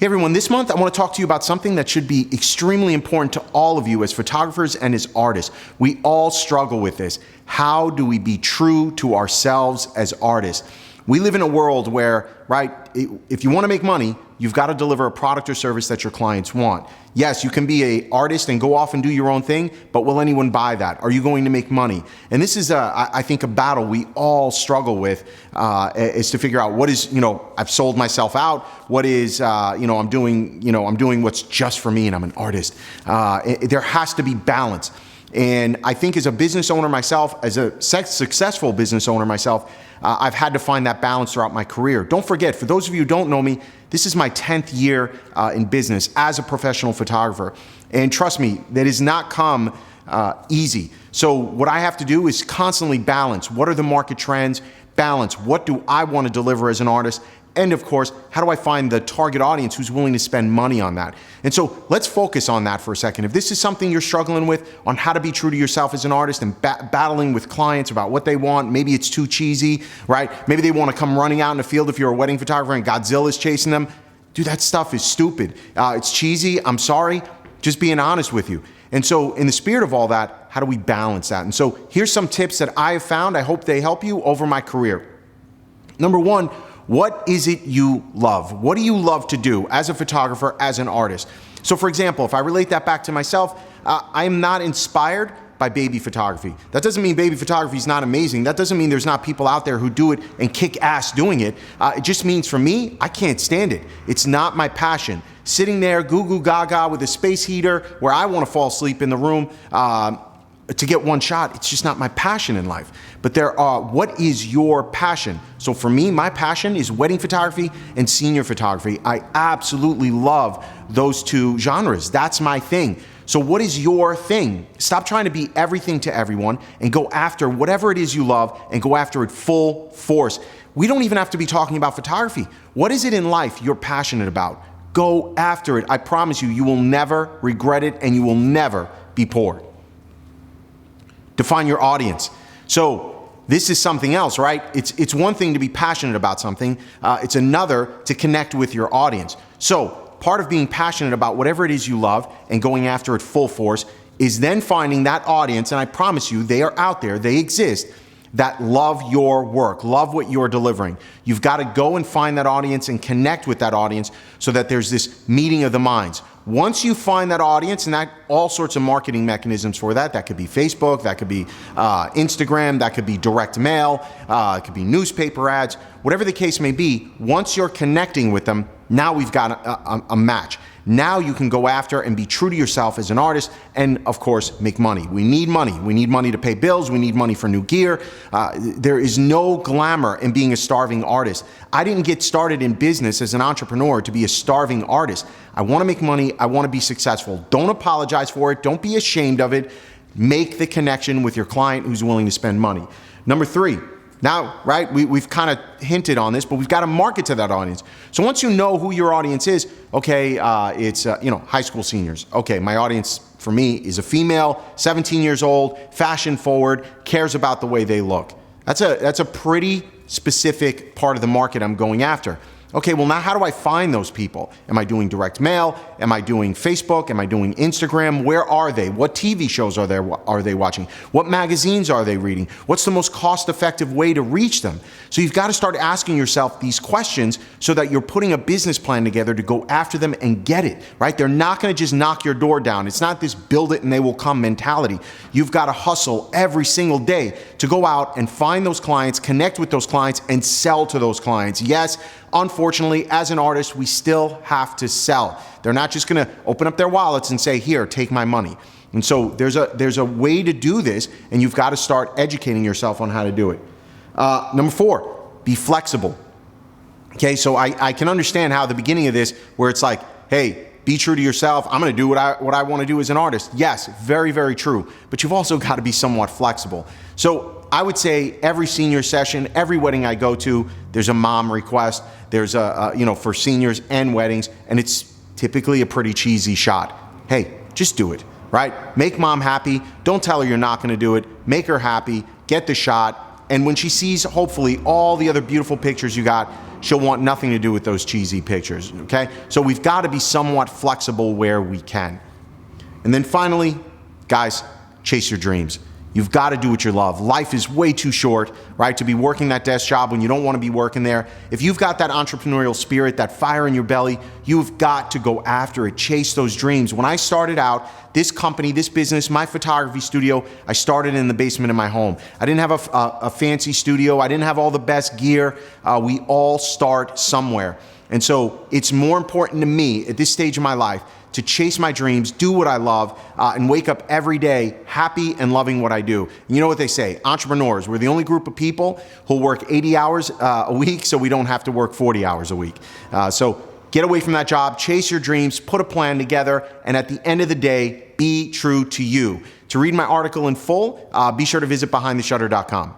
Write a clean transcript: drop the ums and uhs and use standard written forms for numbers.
Hey everyone, this month I want to talk to you about something that should be extremely important to all of you as photographers and as artists. We all struggle with this. How do we be true to ourselves as artists? We live in a world where, right, if you want to make money, you've got to deliver a product or service that your clients want. Yes, you can be an artist and go off and do your own thing, but will anyone buy that? Are you going to make money? And this is, I think, a battle we all struggle with, is to figure out what is, I've sold myself out. What is, I'm doing what's just for me, and I'm an artist. There has to be balance. And I think as a business owner myself, as a successful business owner myself, I've had to find that balance throughout my career. Don't forget, for those of you who don't know me, this is my 10th year in business as a professional photographer. And trust me, that has not come easy. So what I have to do is constantly balance. What are the market trends? Balance. What do I want to deliver as an artist? And of course, how do I find the target audience who's willing to spend money on that? And so let's focus on that for a second. If this is something you're struggling with on how to be true to yourself as an artist and battling with clients about what they want, maybe it's too cheesy, right? Maybe they want to come running out in the field if you're a wedding photographer and Godzilla's chasing them. Dude, that stuff is stupid. It's cheesy. I'm sorry. Just being honest with you. And so in the spirit of all that, how do we balance that? And so here's some tips that I have found. I hope they help you over my career. Number one, what is it you love? What do you love to do as a photographer, as an artist? So for example, if I relate that back to myself, I am not inspired by baby photography. That doesn't mean baby photography is not amazing. That doesn't mean there's not people out there who do it and kick ass doing it. It just means for me, I can't stand it. It's not my passion. Sitting there goo goo gaga with a space heater where I want to fall asleep in the room, to get one shot, it's just not my passion in life. But what is your passion? So for me, my passion is wedding photography and senior photography. I absolutely love those two genres. That's my thing. So what is your thing? Stop trying to be everything to everyone and go after whatever it is you love and go after it full force. We don't even have to be talking about photography. What is it in life you're passionate about? Go after it. I promise you, you will never regret it and you will never be poor. Define your audience. So this is something else, right? It's one thing to be passionate about something. It's another to connect with your audience. So part of being passionate about whatever it is you love and going after it full force is then finding that audience, and I promise you, they are out there, they exist, that love your work, love what you're delivering. You've got to go and find that audience and connect with that audience so that there's this meeting of the minds. Once you find that audience, and that all sorts of marketing mechanisms for that, that could be Facebook, that could be Instagram, that could be direct mail, it could be newspaper ads, whatever the case may be, once you're connecting with them, now we've got a match. Now you can go after and be true to yourself as an artist and, of course, make money. We need money. We need money to pay bills. We need money for new gear. There is no glamour in being a starving artist. I didn't get started in business as an entrepreneur to be a starving artist. I want to make money. I want to be successful. Don't apologize for it. Don't be ashamed of it. Make the connection with your client who's willing to spend money. Number three. Now, right, we've kind of hinted on this, but we've got to market to that audience. So once you know who your audience is, okay, it's high school seniors. Okay, my audience for me is a female, 17 years old, fashion forward, cares about the way they look. That's a pretty specific part of the market I'm going after. Okay, well now how do I find those people? Am I doing direct mail? Am I doing Facebook? Am I doing Instagram? Where are they? What TV shows are they watching? What magazines are they reading? What's the most cost-effective way to reach them? So you've got to start asking yourself these questions so that you're putting a business plan together to go after them and get it, right? They're not going to just knock your door down. It's not this build it and they will come mentality. You've got to hustle every single day to go out and find those clients, connect with those clients, and sell to those clients. Yes, unfortunately, as an artist, we still have to sell. They're not just going to open up their wallets and say, here, take my money. And so there's a way to do this, and you've got to start educating yourself on how to do it. Number four, be flexible. Okay, so I can understand how at the beginning of this, where it's like, hey, be true to yourself. I'm going to do what I want to do as an artist. Yes, very, very true. But you've also got to be somewhat flexible. So I would say every senior session, every wedding I go to, there's a mom request. There's for seniors and weddings, and it's typically a pretty cheesy shot. Hey, just do it, right? Make mom happy. Don't tell her you're not going to do it. Make her happy. Get the shot. And when she sees, hopefully, all the other beautiful pictures you got, she'll want nothing to do with those cheesy pictures, okay? So we've got to be somewhat flexible where we can. And then finally, guys, chase your dreams. You've got to do what you love. Life is way too short, right, to be working that desk job when you don't want to be working there. If you've got that entrepreneurial spirit, that fire in your belly, you've got to go after it. Chase those dreams. When I started out, this company, this business, my photography studio, I started in the basement of my home. I didn't have a fancy studio. I didn't have all the best gear. We all start somewhere. And so it's more important to me at this stage of my life to chase my dreams, do what I love, and wake up every day happy and loving what I do. And you know what they say, entrepreneurs, we're the only group of people who'll work 80 hours a week so we don't have to work 40 hours a week. So get away from that job, chase your dreams, put a plan together, and at the end of the day, be true to you. To read my article in full, be sure to visit BehindTheShutter.com.